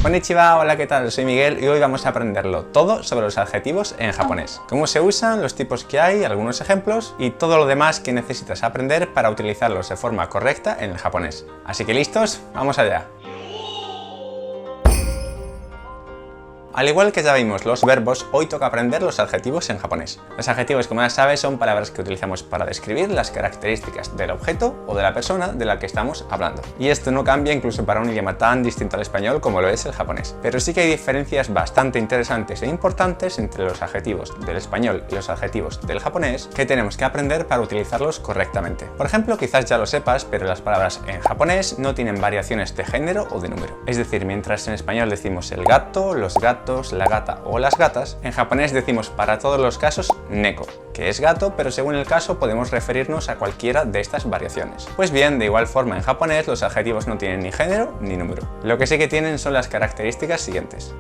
Konnichiwa, hola, ¿qué tal? Soy Miguel y hoy vamos a aprenderlo todo sobre los adjetivos en japonés. Cómo se usan, los tipos que hay, algunos ejemplos y todo lo demás que necesitas aprender para utilizarlos de forma correcta en el japonés. Así que listos, vamos allá. Al igual que ya vimos los verbos, hoy toca aprender los adjetivos en japonés. Los adjetivos, como ya sabes, son palabras que utilizamos para describir las características del objeto o de la persona de la que estamos hablando. Y esto no cambia incluso para un idioma tan distinto al español como lo es el japonés. Pero sí que hay diferencias bastante interesantes e importantes entre los adjetivos del español y los adjetivos del japonés que tenemos que aprender para utilizarlos correctamente. Por ejemplo, quizás ya lo sepas, pero las palabras en japonés no tienen variaciones de género o de número. Es decir, mientras en español decimos el gato, los gatos, la gata o las gatas, en japonés decimos para todos los casos neko, que es gato, pero según el caso podemos referirnos a cualquiera de estas variaciones. Pues bien, de igual forma en japonés los adjetivos no tienen ni género ni número. Lo que sí que tienen son las características siguientes.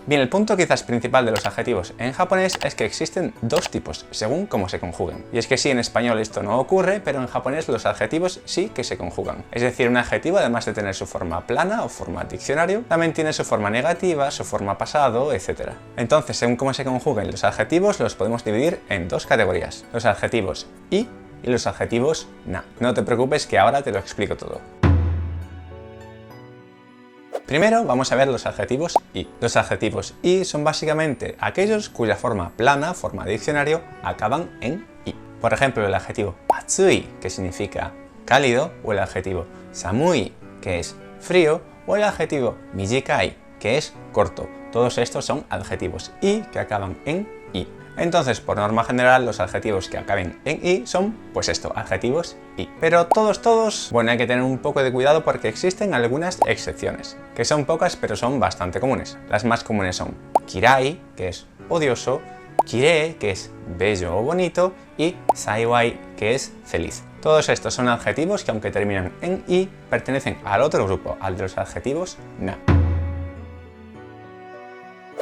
Bien, el punto quizás principal de los adjetivos en japonés es que existen dos tipos, según cómo se conjuguen. Y es que sí, en español esto no ocurre, pero en japonés los adjetivos sí que se conjugan. Es decir, un adjetivo, además de tener su forma plana o forma diccionario, también tiene su forma negativa, su forma pasado, etc. Entonces, según cómo se conjuguen los adjetivos, los podemos dividir en dos categorías: los adjetivos y los adjetivos na. No te preocupes que ahora te lo explico todo. Primero vamos a ver los adjetivos i. Los adjetivos i son básicamente aquellos cuya forma plana, forma diccionario, acaban en i. Por ejemplo, el adjetivo atsui, que significa cálido, o el adjetivo samui, que es frío, o el adjetivo mijikai, que es corto. Todos estos son adjetivos i que acaban en i. Entonces, por norma general, los adjetivos que acaben en i son, pues esto, adjetivos i. Pero todos, bueno, hay que tener un poco de cuidado porque existen algunas excepciones, que son pocas pero son bastante comunes. Las más comunes son kirai, que es odioso, kirei, que es bello o bonito, y saiwai, que es feliz. Todos estos son adjetivos que, aunque terminan en i, pertenecen al otro grupo, al de los adjetivos na.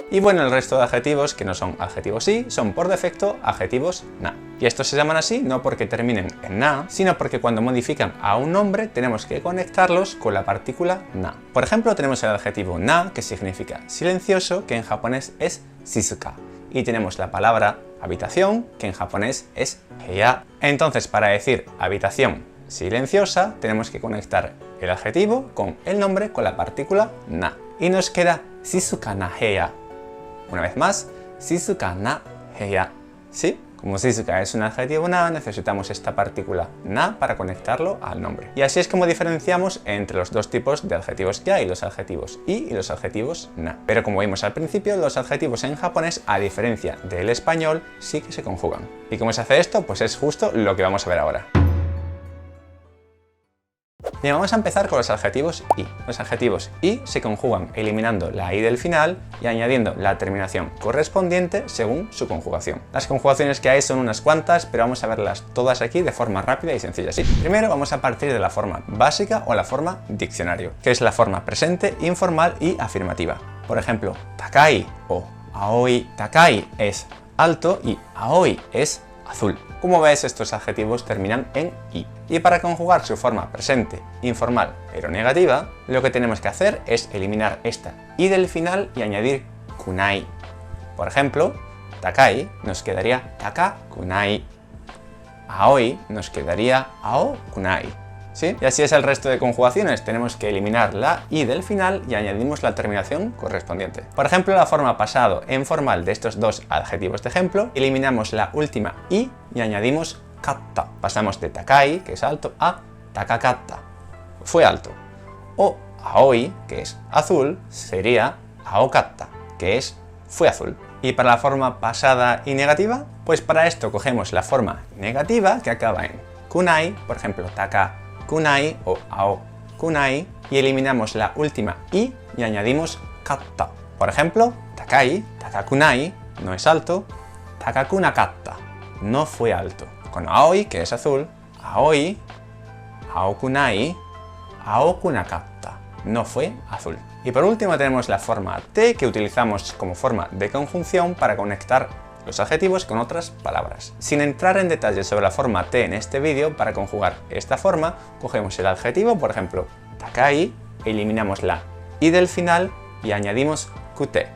Y bueno, el resto de adjetivos que no son adjetivos i son por defecto adjetivos na. Y estos se llaman así no porque terminen en na, sino porque cuando modifican a un nombre tenemos que conectarlos con la partícula na. Por ejemplo, tenemos el adjetivo na, que significa silencioso, que en japonés es shizuka. Y tenemos la palabra habitación, que en japonés es heya. Entonces, para decir habitación silenciosa, tenemos que conectar el adjetivo con el nombre con la partícula na. Y nos queda shizuka na heya. Una vez más, shizuka na heya. ¿Sí? Como shizuka es un adjetivo na, necesitamos esta partícula na para conectarlo al nombre. Y así es como diferenciamos entre los dos tipos de adjetivos que hay, los adjetivos i y los adjetivos na. Pero como vimos al principio, los adjetivos en japonés, a diferencia del español, sí que se conjugan. ¿Y cómo se hace esto? Pues es justo lo que vamos a ver ahora. Bien, vamos a empezar con los adjetivos i. Los adjetivos i se conjugan eliminando la i del final y añadiendo la terminación correspondiente según su conjugación. Las conjugaciones que hay son unas cuantas, pero vamos a verlas todas aquí de forma rápida y sencilla. Sí. Primero vamos a partir de la forma básica o la forma diccionario, que es la forma presente, informal y afirmativa. Por ejemplo, takai o aoi. Takai es alto y aoi es azul. Como ves, estos adjetivos terminan en i. Y para conjugar su forma presente, informal pero negativa, lo que tenemos que hacer es eliminar esta i del final y añadir kunai. Por ejemplo, takai nos quedaría taka kunai. Aoi nos quedaría ao kunai. ¿Sí? Y así es el resto de conjugaciones. Tenemos que eliminar la i del final y añadimos la terminación correspondiente. Por ejemplo, la forma pasado en formal de estos dos adjetivos de ejemplo, eliminamos la última i y añadimos katta. Pasamos de takai, que es alto, a takakatta, fue alto. O aoi, que es azul, sería aokatta, que es fue azul. ¿Y para la forma pasada y negativa? Pues para esto cogemos la forma negativa que acaba en kunai, por ejemplo, taka kunai o ao kunai, y eliminamos la última i y añadimos katta. Por ejemplo, takai, takakunai, no es alto, takakunakatta, no fue alto. Con aoi, que es azul, aoi, aokunai, aokunakatta, no fue azul. Y por último tenemos la forma T, que utilizamos como forma de conjunción para conectar los adjetivos con otras palabras. Sin entrar en detalles sobre la forma T en este vídeo, para conjugar esta forma, cogemos el adjetivo, por ejemplo, takai, eliminamos la i del final y añadimos kute.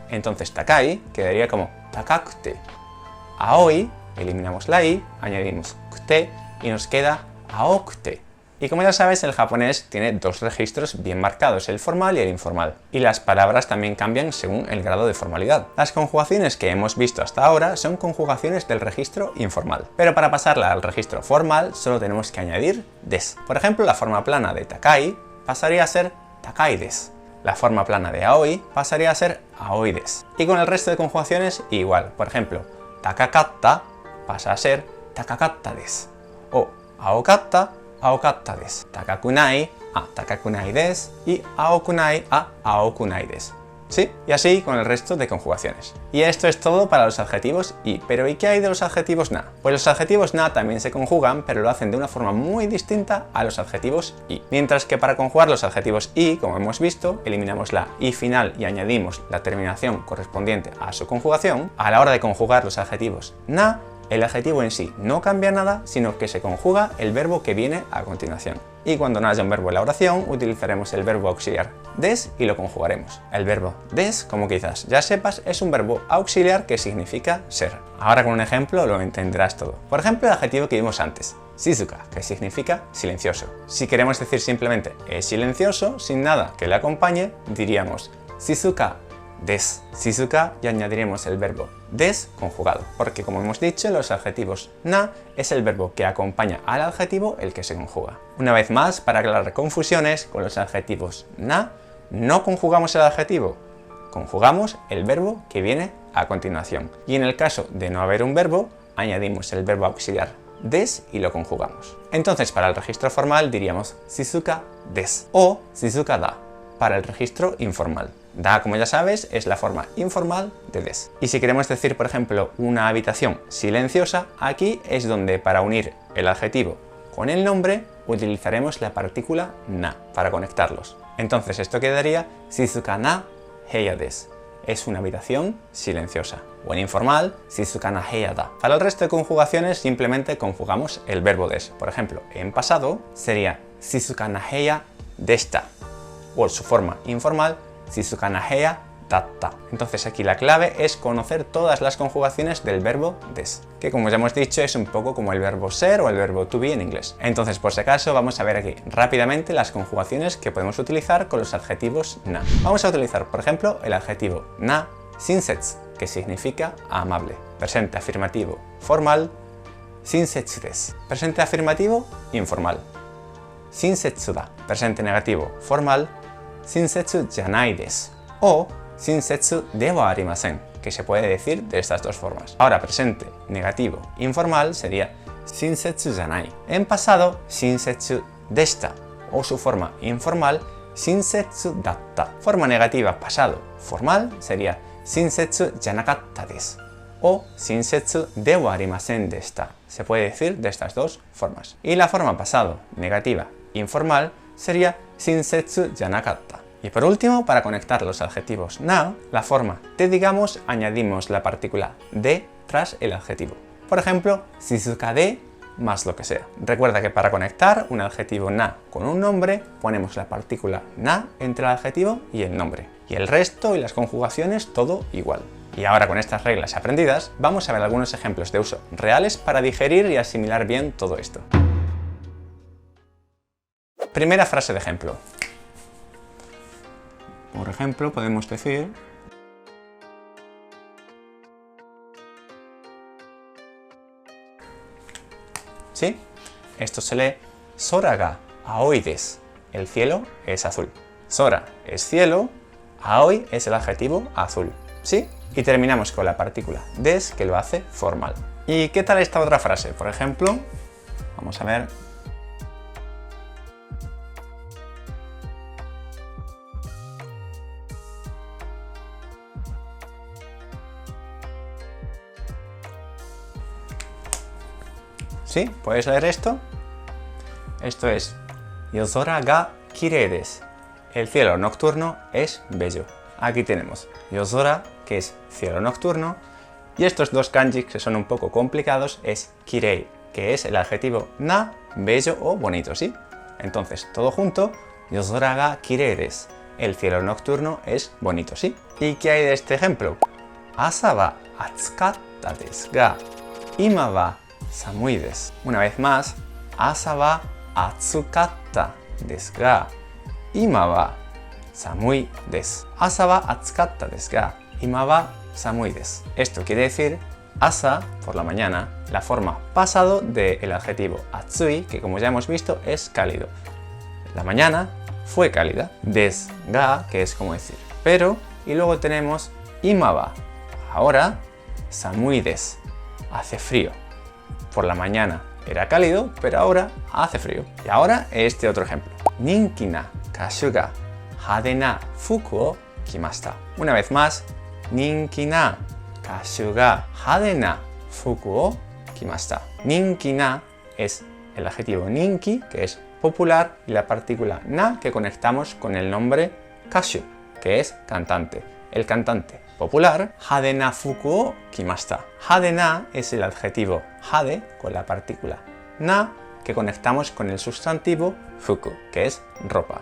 Entonces takai quedaría como takakute. Aoi, eliminamos la i, añadimos kute y nos queda aokute. Y como ya sabes, el japonés tiene dos registros bien marcados, el formal y el informal. Y las palabras también cambian según el grado de formalidad. Las conjugaciones que hemos visto hasta ahora son conjugaciones del registro informal. Pero para pasarla al registro formal solo tenemos que añadir des. Por ejemplo, la forma plana de takai pasaría a ser takai des. La forma plana de aoi pasaría a ser aoi des. Y con el resto de conjugaciones igual. Por ejemplo, takakatta pasa a ser takakatta des. O aokatta, aokatta des. Takakunai a takakunai des y aokunai a aokunai des. ¿Sí? Y así con el resto de conjugaciones. Y esto es todo para los adjetivos i. Pero ¿y qué hay de los adjetivos na? Pues los adjetivos na también se conjugan, pero lo hacen de una forma muy distinta a los adjetivos i. Mientras que para conjugar los adjetivos i, como hemos visto, eliminamos la i final y añadimos la terminación correspondiente a su conjugación, a la hora de conjugar los adjetivos na, el adjetivo en sí no cambia nada, sino que se conjuga el verbo que viene a continuación. Y cuando no haya un verbo en la oración, utilizaremos el verbo auxiliar des y lo conjugaremos. El verbo des, como quizás ya sepas, es un verbo auxiliar que significa ser. Ahora con un ejemplo lo entenderás todo. Por ejemplo, el adjetivo que vimos antes, shizuka, que significa silencioso. Si queremos decir simplemente es silencioso, sin nada que le acompañe, diríamos shizuka des. Shizuka y añadiremos el verbo des conjugado, porque como hemos dicho, los adjetivos na es el verbo que acompaña al adjetivo el que se conjuga. Una vez más, para aclarar confusiones, con los adjetivos na no conjugamos el adjetivo, conjugamos el verbo que viene a continuación. Y en el caso de no haber un verbo, añadimos el verbo auxiliar des y lo conjugamos. Entonces, para el registro formal diríamos shizuka des o shizuka da. Para el registro informal, da, como ya sabes, es la forma informal de des. Y si queremos decir, por ejemplo, una habitación silenciosa, aquí es donde para unir el adjetivo con el nombre utilizaremos la partícula na para conectarlos. Entonces esto quedaría shizuka na heya desu. Es una habitación silenciosa. O en informal, shizuka na heya da. Para el resto de conjugaciones simplemente conjugamos el verbo des. Por ejemplo, en pasado sería shizuka na heya deshita. O su forma informal, shizuka na heya datta. Entonces aquí la clave es conocer todas las conjugaciones del verbo des, que como ya hemos dicho es un poco como el verbo ser o el verbo to be en inglés. Entonces por si acaso vamos a ver aquí rápidamente las conjugaciones que podemos utilizar con los adjetivos na. Vamos a utilizar por ejemplo el adjetivo na shinsetsu, que significa amable. Presente afirmativo formal, shinsetsu desu. Presente afirmativo informal, shinsetsu da. Presente negativo formal, shinsetsu janai desu. O shinsetsu de wa arimasen, que se puede decir de estas dos formas. Ahora presente negativo informal sería shinsetsu janai. En pasado, shinsetsu deshita. O su forma informal, shinsetsu datta. Forma negativa pasado formal sería shinsetsu janakatta desu. O shinsetsu de wa arimasen deshita. Se puede decir de estas dos formas. Y la forma pasado negativa informal sería shinsetsu janakatta. Y por último, para conectar los adjetivos na, la forma te digamos añadimos la partícula de tras el adjetivo. Por ejemplo, shizuka de más lo que sea. Recuerda que para conectar un adjetivo na con un nombre, ponemos la partícula na entre el adjetivo y el nombre. Y el resto y las conjugaciones todo igual. Y ahora con estas reglas aprendidas, vamos a ver algunos ejemplos de uso reales para digerir y asimilar bien todo esto. Primera frase de ejemplo. Por ejemplo, podemos decir ¿sí? Esto se lee Sora ga aoi desu. El cielo es azul. Sora es cielo, aoi es el adjetivo azul. ¿Sí? Y terminamos con la partícula des que lo hace formal. ¿Y qué tal esta otra frase? Por ejemplo, vamos a ver. ¿Sí? ¿Puedes leer esto? Esto es Yozora ga kirei desu. El cielo nocturno es bello. Aquí tenemos Yozora, que es cielo nocturno, y estos dos kanjis que son un poco complicados es kirei, que es el adjetivo na, bello o bonito, ¿sí? Entonces, todo junto, Yozora ga kirei desu. El cielo nocturno es bonito, ¿sí? ¿Y qué hay de este ejemplo? Asa wa atsukatta desu ga, ima wa samui desu. Una vez más, asa wa atsukatta desu ga, ima wa samui desu. Asa wa atsukatta desu ga, ima wa samui desu. Esto quiere decir asa, por la mañana, la forma pasado del adjetivo atsui, que como ya hemos visto es cálido. La mañana fue cálida. Desu ga, que es como decir pero, y luego tenemos ima wa, ahora, samui desu, hace frío. Por la mañana era cálido, pero ahora hace frío. Y ahora este otro ejemplo. Ninki na kashu ga hade na fuku o kimashita. Una vez más, ninki na kashu ga hade na fuku o kimashita. Ninki na es el adjetivo ninki, que es popular, y la partícula na que conectamos con el nombre kashu, que es cantante. El cantante popular, hade na fuku o kimashita. Hade na es el adjetivo hade con la partícula na que conectamos con el sustantivo fuku, que es ropa.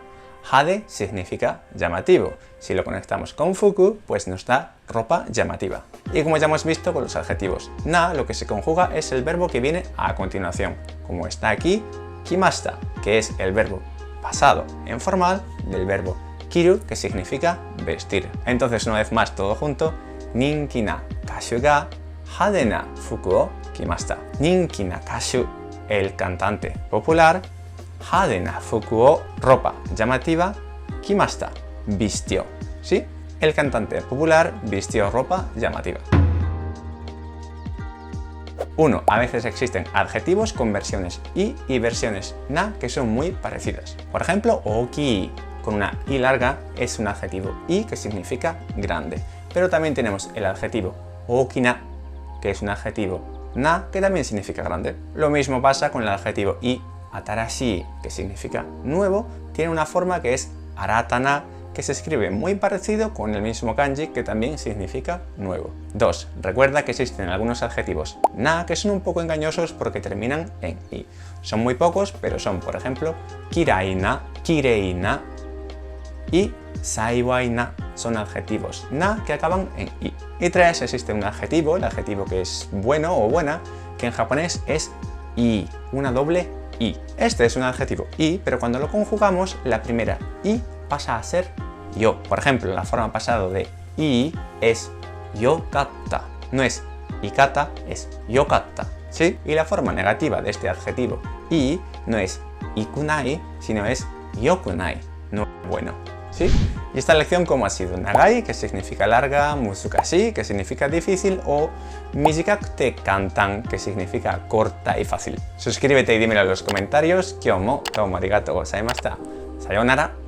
Hade significa llamativo. Si lo conectamos con fuku, pues nos da ropa llamativa. Y como ya hemos visto con los adjetivos na, lo que se conjuga es el verbo que viene a continuación, como está aquí, kimashita, que es el verbo pasado en formal del verbo kiru, que significa vestir. Entonces, una vez más, todo junto, ninki na kashu ga hade na fuku o kimashita. Ninki na kashu, el cantante popular, hade na fuku o, ropa llamativa, kimashita, vistió. ¿Sí? El cantante popular vistió ropa llamativa. 1. A veces existen adjetivos con versiones i y versiones na que son muy parecidas. Por ejemplo, oki, con una i larga, es un adjetivo i que significa grande. Pero también tenemos el adjetivo okina, que es un adjetivo na que también significa grande. Lo mismo pasa con el adjetivo i atarashi, que significa nuevo, tiene una forma que es aratana, que se escribe muy parecido con el mismo kanji que también significa nuevo. 2. Recuerda que existen algunos adjetivos na que son un poco engañosos porque terminan en i. Son muy pocos, pero son, por ejemplo, kirai na, kirei na y saiwai na. Son adjetivos na que acaban en i. Y 3. Existe un adjetivo, el adjetivo que es bueno o buena, que en japonés es i, una doble i. Este es un adjetivo i, pero cuando lo conjugamos, la primera i pasa a ser yo. Por ejemplo, la forma pasado de i es yokatta. No es ikata, es yokatta. ¿Sí? Y la forma negativa de este adjetivo i no es ikunai, sino es yokunai. No bueno. ¿Sí? Y esta lección, ¿cómo ha sido? Nagai, que significa larga, musukashi, que significa difícil, o mijikakute kantan, que significa corta y fácil. Suscríbete y dímelo en los comentarios. Kyou mo arigatou gozaimashita. Sayonara.